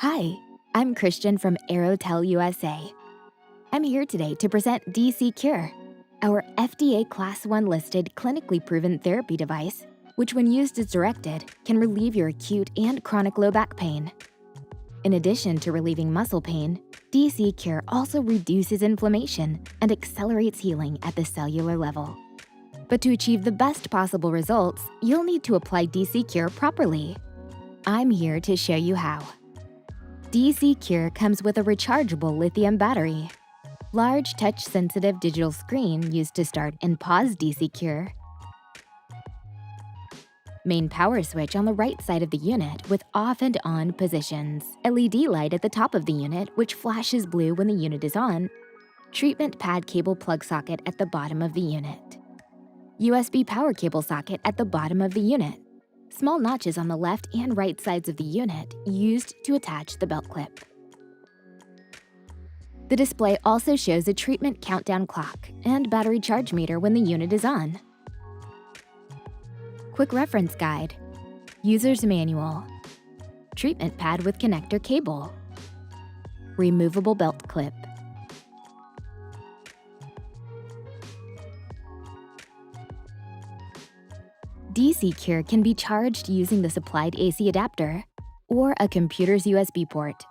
Hi, I'm Christian from Aerotel USA. I'm here today to present DCcure, our FDA Class 1 listed clinically proven therapy device, which when used as directed, can relieve your acute and chronic low back pain. In addition to relieving muscle pain, DCcure also reduces inflammation and accelerates healing at the cellular level. But to achieve the best possible results, you'll need to apply DCcure properly. I'm here to show you how. DCcure comes with a rechargeable lithium battery, large touch-sensitive digital screen used to start and pause DCcure, main power switch on the right side of the unit with off and on positions, LED light at the top of the unit which flashes blue when the unit is on, treatment pad cable plug socket at the bottom of the unit, USB power cable socket at the bottom of the unit, small notches on the left and right sides of the unit used to attach the belt clip. The display also shows a treatment countdown clock and battery charge meter when the unit is on. Quick reference guide, user's manual, treatment pad with connector cable, removable belt clip. DCcure can be charged using the supplied AC adapter or a computer's USB port,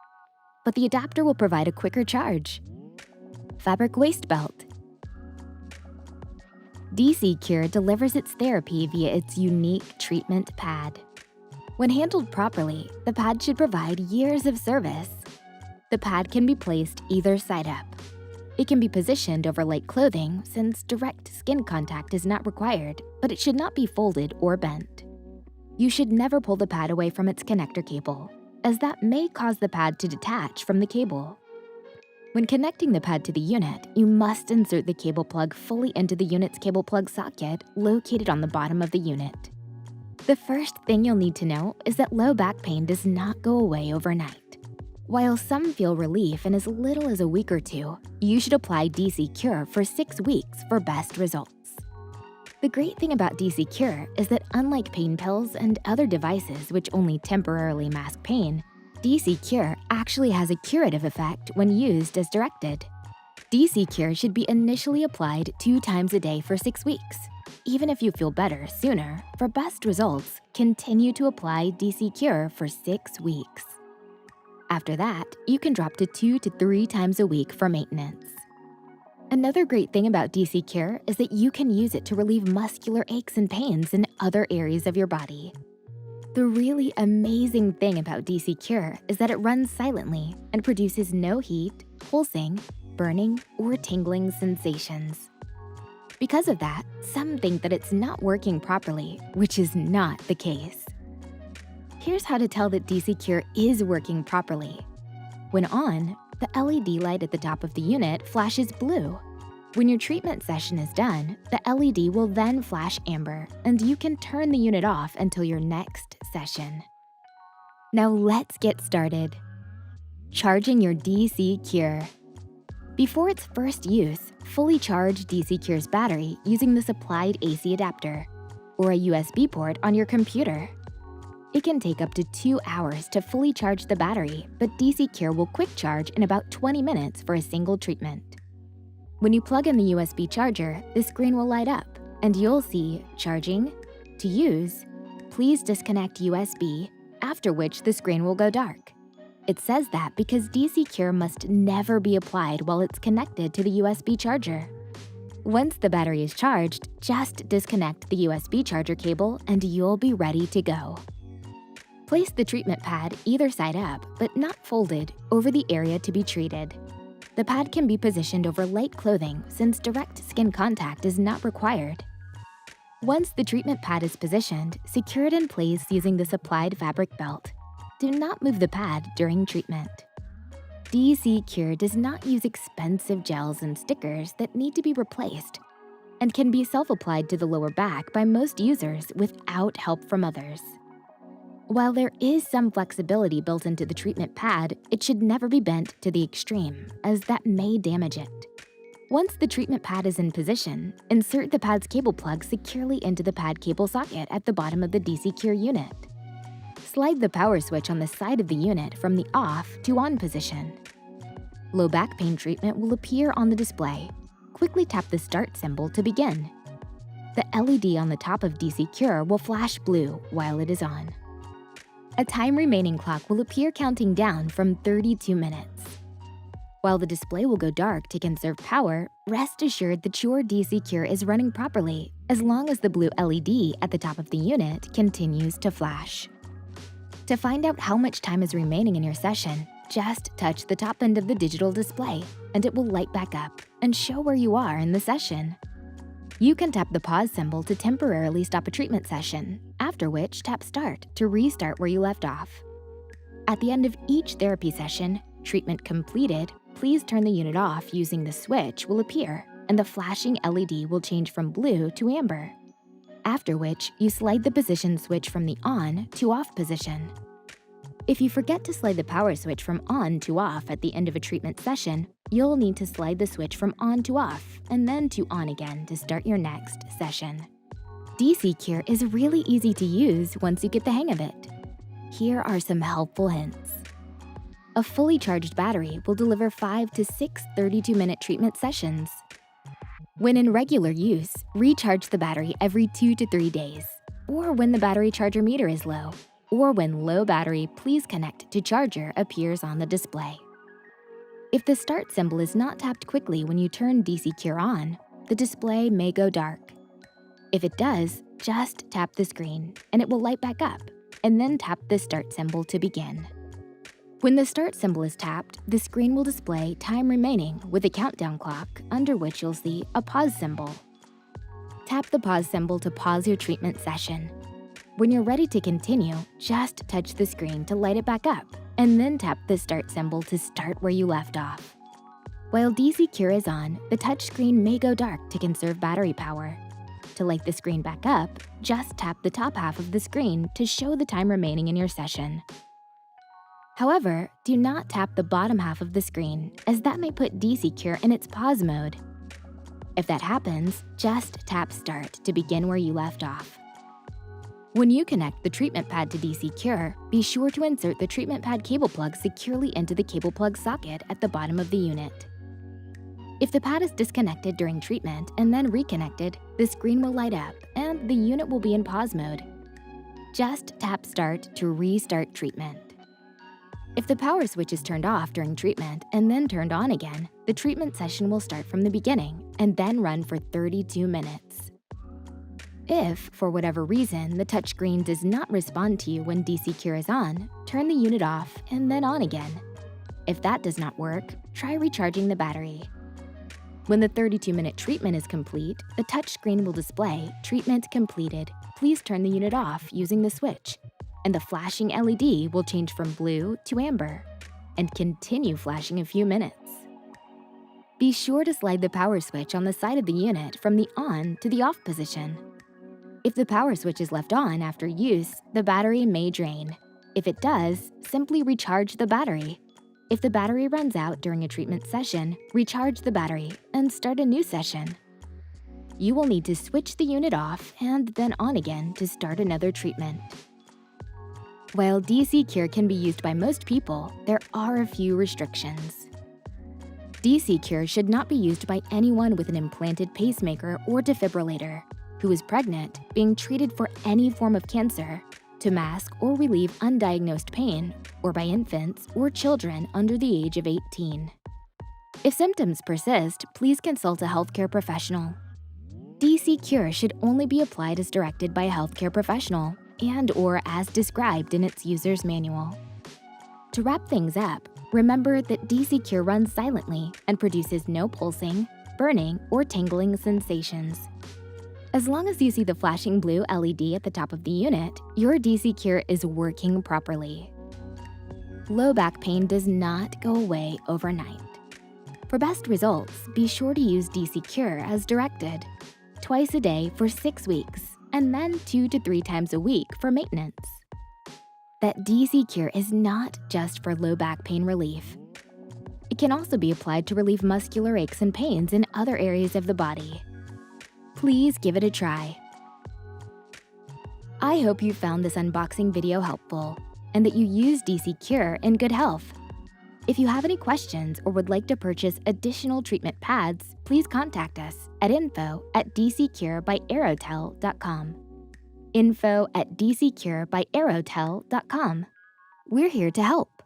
but the adapter will provide a quicker charge. Fabric waist belt. DCcure delivers its therapy via its unique treatment pad. When handled properly, the pad should provide years of service. The pad can be placed either side up. It can be positioned over light clothing since direct skin contact is not required, but it should not be folded or bent. You should never pull the pad away from its connector cable, as that may cause the pad to detach from the cable. When connecting the pad to the unit, you must insert the cable plug fully into the unit's cable plug socket located on the bottom of the unit. The first thing you'll need to know is that low back pain does not go away overnight. While some feel relief in as little as a week or two, you should apply DCcure for 6 weeks for best results. The great thing about DCcure is that unlike pain pills and other devices which only temporarily mask pain, DCcure actually has a curative effect when used as directed. DCcure should be initially applied 2 times a day for 6 weeks. Even if you feel better sooner, for best results, continue to apply DCcure for 6 weeks. After that, you can drop to 2 to 3 times a week for maintenance. Another great thing about DCcure is that you can use it to relieve muscular aches and pains in other areas of your body. The really amazing thing about DCcure is that it runs silently and produces no heat, pulsing, burning, or tingling sensations. Because of that, some think that it's not working properly, which is not the case. Here's how to tell that DCcure is working properly. When on, the LED light at the top of the unit flashes blue. When your treatment session is done, the LED will then flash amber, and you can turn the unit off until your next session. Now let's get started. Charging your DCcure. Before its first use, fully charge DCcure's battery using the supplied AC adapter or a USB port on your computer. It can take up to 2 hours to fully charge the battery, but DCcure will quick charge in about 20 minutes for a single treatment. When you plug in the USB charger, the screen will light up, and you'll see Charging, To Use, Please Disconnect USB, after which the screen will go dark. It says that because DCcure must never be applied while it's connected to the USB charger. Once the battery is charged, just disconnect the USB charger cable and you'll be ready to go. Place the treatment pad either side up, but not folded, over the area to be treated. The pad can be positioned over light clothing since direct skin contact is not required. Once the treatment pad is positioned, secure it in place using the supplied fabric belt. Do not move the pad during treatment. DCcure does not use expensive gels and stickers that need to be replaced and can be self-applied to the lower back by most users without help from others. While there is some flexibility built into the treatment pad, it should never be bent to the extreme, as that may damage it. Once the treatment pad is in position, insert the pad's cable plug securely into the pad cable socket at the bottom of the DCcure unit. Slide the power switch on the side of the unit from the off to on position. Low back pain treatment will appear on the display. Quickly tap the start symbol to begin. The LED on the top of DCcure will flash blue while it is on. A time remaining clock will appear counting down from 32 minutes. While the display will go dark to conserve power, rest assured that your DCcure is running properly as long as the blue LED at the top of the unit continues to flash. To find out how much time is remaining in your session, just touch the top end of the digital display and it will light back up and show where you are in the session. You can tap the pause symbol to temporarily stop a treatment session, after which tap Start to restart where you left off. At the end of each therapy session, treatment completed, please turn the unit off using the switch will appear and the flashing LED will change from blue to amber. After which, you slide the position switch from the on to off position. If you forget to slide the power switch from on to off at the end of a treatment session, you'll need to slide the switch from on to off and then to on again to start your next session. DCcure is really easy to use once you get the hang of it. Here are some helpful hints. A fully charged battery will deliver 5 to 6 32-minute treatment sessions. When in regular use, recharge the battery every 2 to 3 days, or when the battery charger meter is low, or when low battery, please connect to charger appears on the display. If the start symbol is not tapped quickly when you turn DCcure on, the display may go dark. If it does, just tap the screen and it will light back up, and then tap the start symbol to begin. When the start symbol is tapped, the screen will display time remaining with a countdown clock under which you'll see a pause symbol. Tap the pause symbol to pause your treatment session. When you're ready to continue, just touch the screen to light it back up, and then tap the start symbol to start where you left off. While DCcure is on, the touchscreen may go dark to conserve battery power. To light the screen back up, just tap the top half of the screen to show the time remaining in your session. However, do not tap the bottom half of the screen, as that may put DCcure in its pause mode. If that happens, just tap Start to begin where you left off. When you connect the treatment pad to DCcure, be sure to insert the treatment pad cable plug securely into the cable plug socket at the bottom of the unit. If the pad is disconnected during treatment and then reconnected, the screen will light up and the unit will be in pause mode. Just tap Start to restart treatment. If the power switch is turned off during treatment and then turned on again, the treatment session will start from the beginning and then run for 32 minutes. If, for whatever reason, the touchscreen does not respond to you when DCcure is on, turn the unit off and then on again. If that does not work, try recharging the battery. When the 32-minute treatment is complete, the touchscreen will display "Treatment completed. Please turn the unit off using the switch," and the flashing LED will change from blue to amber and continue flashing a few minutes. Be sure to slide the power switch on the side of the unit from the on to the off position. If the power switch is left on after use, the battery may drain. If it does, simply recharge the battery. If the battery runs out during a treatment session, recharge the battery and start a new session. You will need to switch the unit off and then on again to start another treatment. While DCcure can be used by most people, there are a few restrictions. DCcure should not be used by anyone with an implanted pacemaker or defibrillator, who is pregnant, being treated for any form of cancer, to mask or relieve undiagnosed pain, or by infants or children under the age of 18. If symptoms persist, please consult a healthcare professional. DCcure should only be applied as directed by a healthcare professional and/or as described in its user's manual. To wrap things up, remember that DCcure runs silently and produces no pulsing, burning, or tingling sensations. As long as you see the flashing blue LED at the top of the unit, your DCcure is working properly. Low back pain does not go away overnight. For best results, be sure to use DCcure as directed, twice a day for 6 weeks, and then 2 to 3 times a week for maintenance. That DCcure is not just for low back pain relief. It can also be applied to relieve muscular aches and pains in other areas of the body. Please give it a try. I hope you found this unboxing video helpful and that you use DCcure in good health. If you have any questions or would like to purchase additional treatment pads, please contact us at info@DCcureByAerotel.com. info@DCcureByAerotel.com. We're here to help.